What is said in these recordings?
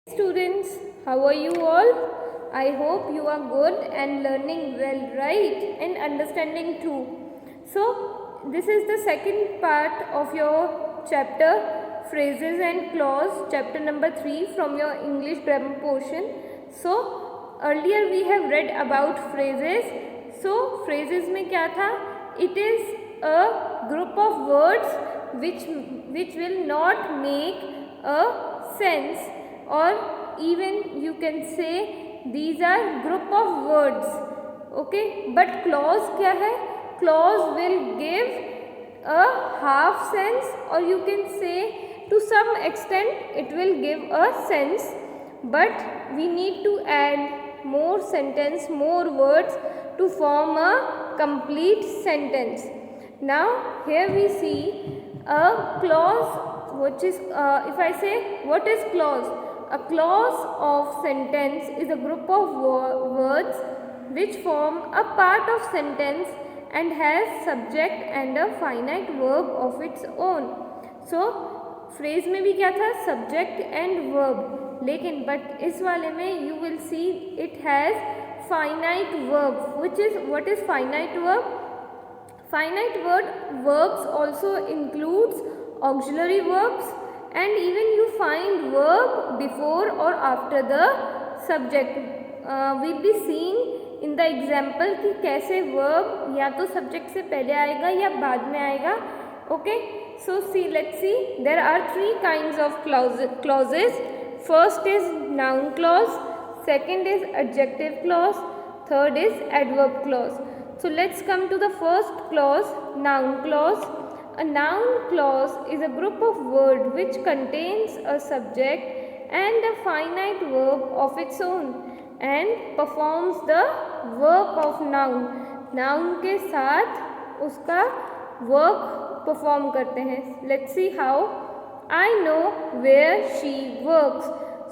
Students, how are you all? I hope you are good and learning well, right? And understanding too. So, this is the second part of your chapter phrases and clause, chapter number 3 from your English grammar portion. So, earlier we have read about phrases. So, phrases में क्या था? It is a group of words which will not make a sense, or even you can say these are group of words. Okay, but clause क्या है? Clause will give a half sense, or you can say to some extent it will give a sense, but we need to add more sentence, more words to form a complete sentence. Now here we see a clause which is if I say what is clause? A clause of sentence is a group of words which form a part of sentence and has subject and a finite verb of its own. So phrase में भी क्या था? Subject and verb, लेकिन but इस वाले में you will see it has finite verb. What is finite verb? Finite verbs also includes auxiliary verbs, and even you find verb before or after the subject. We'll be seeing in the example कि कैसे verb या तो subject से पहले आएगा या बाद में आएगा. Okay, so let's see. There are three kinds of clauses. First is noun clause, second is adjective clause, third is adverb clause. So let's come to the first clause, noun clause. A noun clause is a group of words which contains a subject and a finite verb of its own and performs the work of noun. Noun के साथ उसका work perform करते हैं. Let's see how. I know where she works.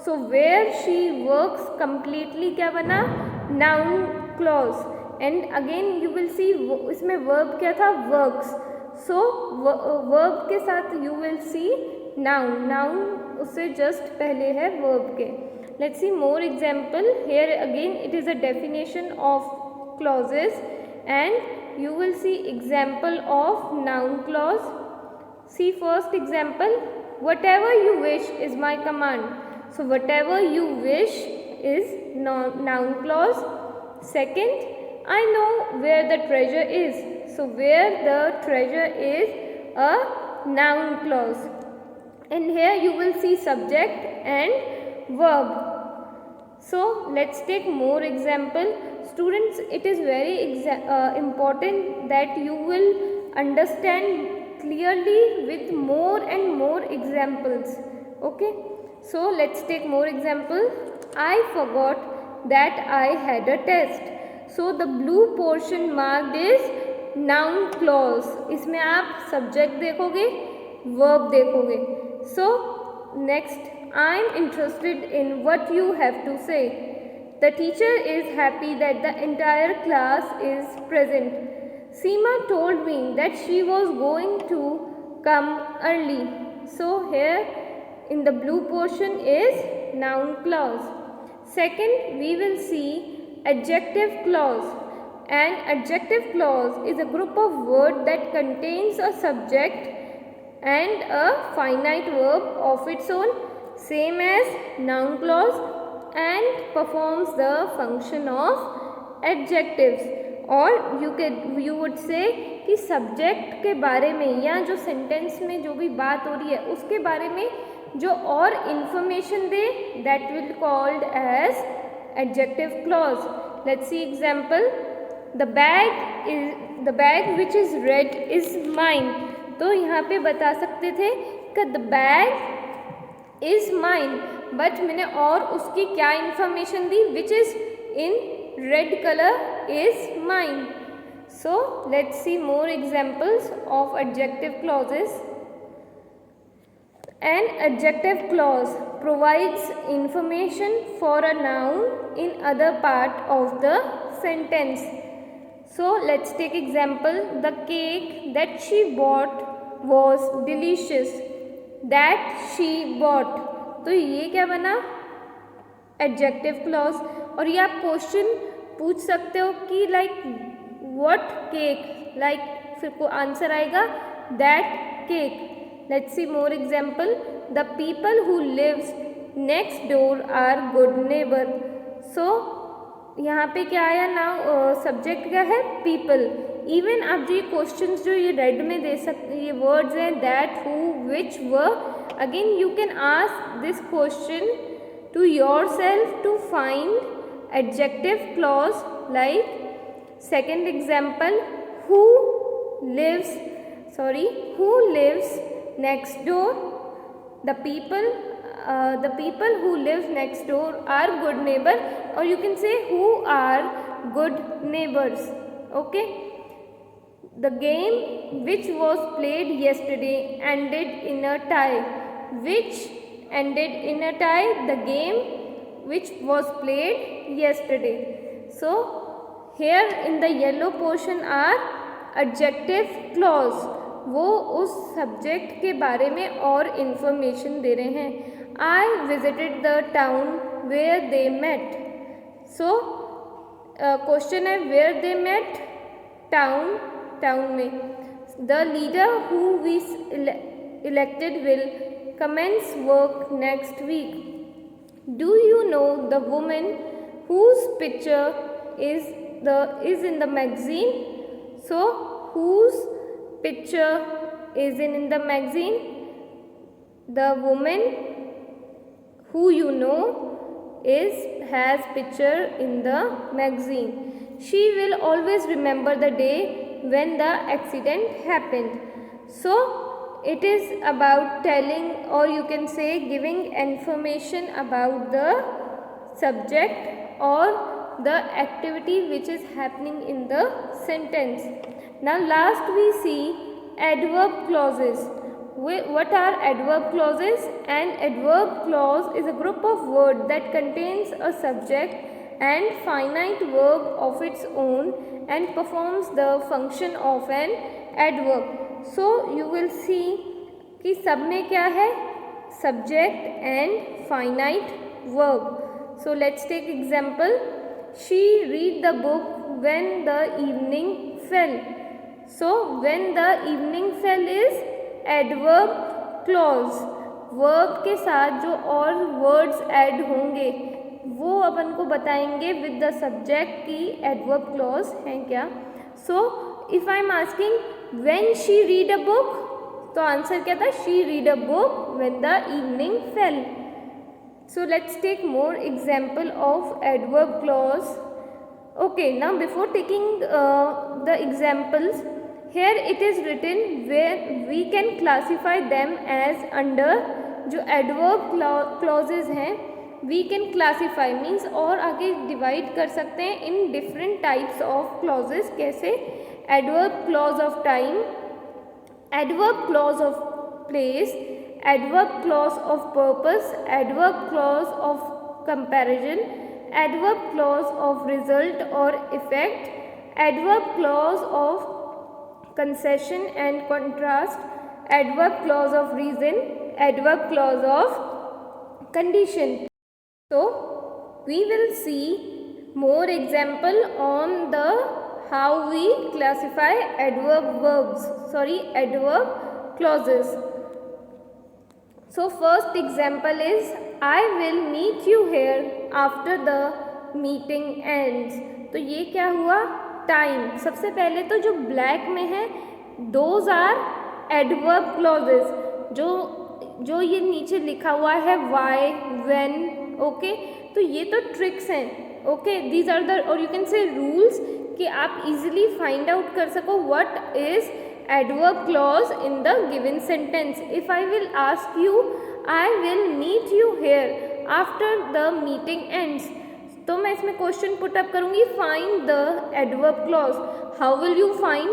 So where she works completely क्या बना? Noun clause. And again you will see इसमें verb क्या था? Works. So verb के साथ you will see noun उससे just पहले है verb के. Let's see more example. Here again it is a definition of clauses, and you will see example of noun clause. See first example, whatever you wish is my command. So whatever you wish is noun clause. Second, I know where the treasure is. So where the treasure is a noun clause. And here you will see subject and verb. So let's take more example. Students, it is very important that you will understand clearly with more and more examples. Okay, so let's take more example. I forgot that I had a test. So the blue portion marked is noun clause. इसमें आप subject देखोगे, verb देखोगे. So next, I am interested in what you have to say. The teacher is happy that the entire class is present. Seema told me that she was going to come early. So here in the blue portion is noun clause. Second, we will see adjective clause. An adjective clause is a group of words that contains a subject and a finite verb of its own, same as noun clause, and performs the function of adjectives. और you would say कि subject के बारे में या जो sentence में जो भी बात हो रही है उसके बारे में जो और information they, that will called as adjective clause. Let's see example. The bag which is red is mine. तो यहाँ पे बता सकते थे कि the bag is mine, but मैंने और उसकी क्या information the? Which is in red color is mine. So let's see more examples of adjective clauses. An adjective clause provides information for a noun in other part of the sentence. So let's take example. The cake that she bought was delicious. That she bought. तो ये क्या बना? Adjective clause. और ये आप question पूछ सकते हो कि लाइक व्हाट केक, लाइक फिर को आंसर आएगा that cake. Let's see more example. The people who lives next door are good neighbour. So यहाँ पे क्या आया ना, सब्जेक्ट क्या है, पीपल। इवन आप जो ये क्वेश्चन जो ये रेड में दे सकते, ये वर्ड्स हैं दैट, हु, विच, व, again you can ask this question to yourself to find adjective clause. Like second example, who lives next door, the people who live next door are good neighbor, or you can say who are good neighbors. Okay, the game which was played yesterday ended in a tie. Which ended in a tie? The game which was played yesterday. So here in the yellow portion are adjective clause. वो उस subject के बारे में और information दे रहे हैं। I visited the town where they met. So question है where they met, town में। The leader who we elected will commence work next week. Do you know the woman whose picture is in the magazine? So whose picture is in the magazine? The woman who you know has picture in the magazine. She will always remember the day when the accident happened. So it is about telling, or you can say giving information about the subject or the activity which is happening in the sentence. Now last we see adverb clauses. What are adverb clauses? An adverb clause is a group of words that contains a subject and finite verb of its own and performs the function of an adverb. So you will see कि सब में क्या है, subject and finite verb. So let's take example. She read the book when the evening fell. So when the evening fell is adverb clause. verb के साथ जो और words add होंगे वो अपन को बताएंगे with the subject की adverb clause हैं क्या। So if I am asking when she read a book, तो आंसर क्या था, she read a book when the evening fell. So let's take more example of adverb clause. Okay, now before taking the examples, here it is written where we can classify them as under जो adverb clauses हैं we can classify means और आगे divide कर सकते हैं in different types of clauses। कैसे, adverb clause of time, adverb clause of place, adverb clause of purpose, adverb clause of comparison, adverb clause of result or effect, adverb clause of concession and contrast, adverb clause of reason, adverb clause of condition. So we will see more example on the how we classify adverb clauses. So first example is I will meet you here after the meeting ends. तो ये क्या हुआ, time. सबसे पहले तो जो black में है दोज आर एडवर्ब क्लॉजेज, जो ये नीचे लिखा हुआ है वाई, व्हेन, ओके, तो ये तो ट्रिक्स हैं। ओके, दीज आर द, और यू कैन से रूल्स कि आप इजीली फाइंड आउट कर सको what is adverb clause in the given sentence. If I will ask you I will meet you here after the meeting ends, तो मैं इसमें question put up करूंगी find the adverb clause. How will you find,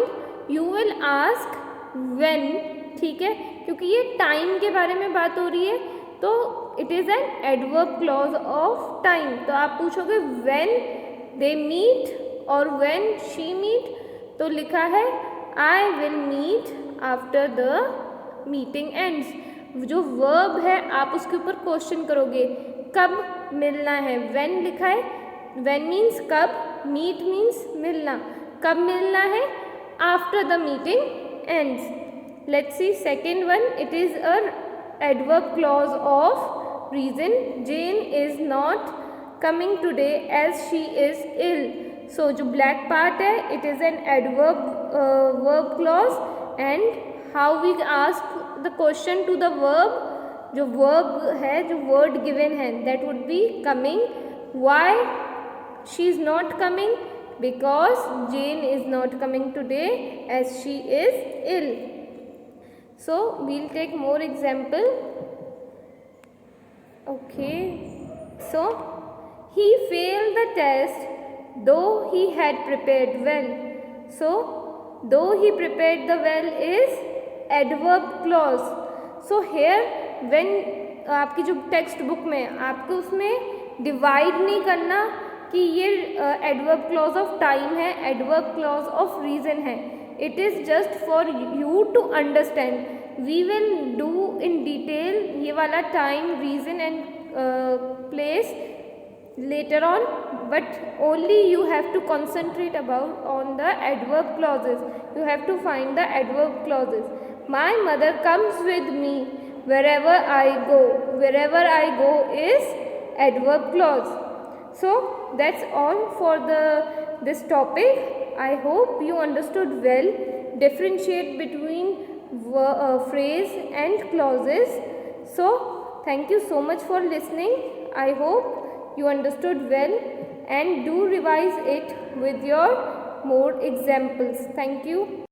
you will ask when, ठीक है, क्योंकि ये time के बारे में बात हो रही है तो it is an adverb clause of time. तो आप पूछोगे व्हेन दे मीट और व्हेन शी मीट, तो लिखा है I will meet after the meeting ends. जो वर्ब है आप उसके ऊपर क्वेश्चन करोगे कब मिलना है, when लिखा है, when means कब, meet means मिलना, कब मिलना है, after the meeting ends. Let's see second one. It is a adverb clause of reason. Jane is not coming today as she is ill. So जो black part है, it is an adverb verb clause, and how we ask the question to the verb, जो verb है, जो word given है, that would be coming. Why she is not coming? Because Jane is not coming today as she is ill. So we'll take more example. Okay, so he failed the test though he had prepared well. So though he prepared the well is adverb clause. So here when आपकी जो text book में आपको उसमें divide नहीं करना कि ये adverb clause of time है, एडवर्ब क्लॉज ऑफ रीज़न है. It is just for you to understand. We will do in detail ये वाला time, reason and place later on, but only you have to concentrate about on the adverb clauses. You have to find the adverb clauses. My mother comes with me wherever I go. Wherever I go is adverb clause. So that's all for this topic. I hope you understood well. Differentiate between phrase and clauses. So thank you so much for listening. I hope you understood well, and do revise it with your more examples. Thank you.